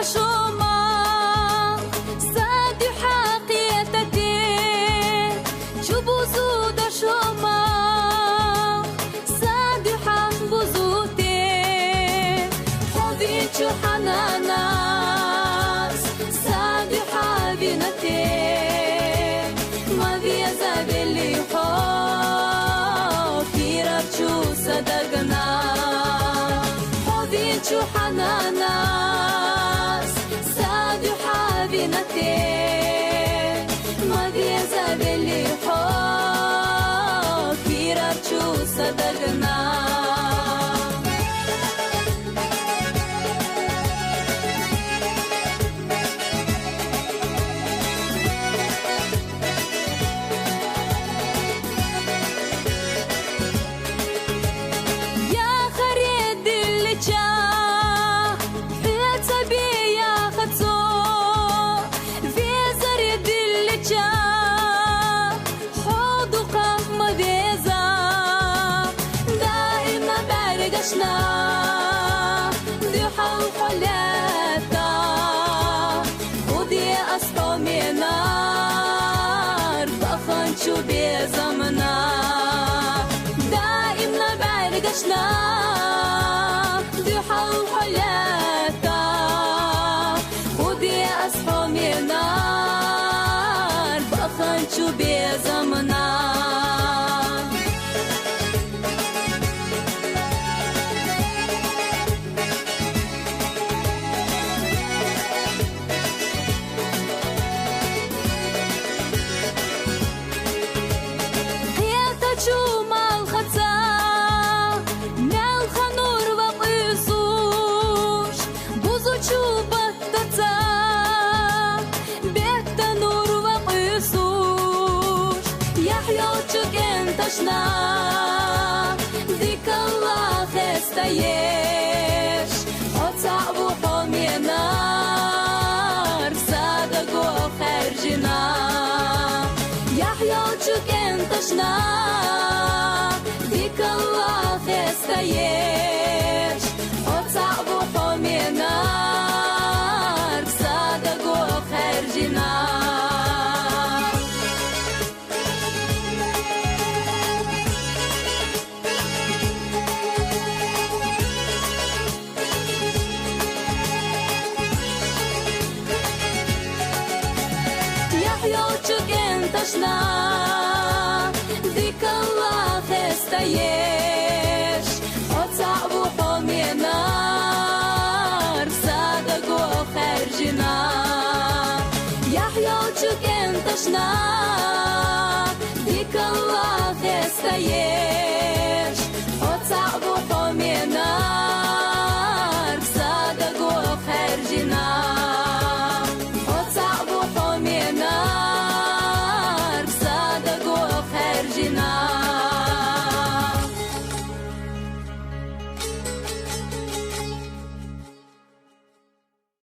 شما صد حقیقتی چو بزود شما صد حق بزودی خوبی چو حناناس صد حبینتی ما بیزا بلی خوب پیرب چو صدقنا خوبی چو حناناس صد حبینتی ما بیزا بلی خوب پیرب چو صدقنا ذبح الحلاتا ودي أصطمي نار بخن شو بزمنا دائما برقشنا ذبح الحلاتا ودي أصطمي نار بخن شو بزمنا ذيك الله خستيش وتصعبوا حمي نار صادقوا خرجنا يحيى تشك انتشنا ذيك الله خستيش وتصعبوا حمي نار صادقوا خرجنا ذيك الله خستيش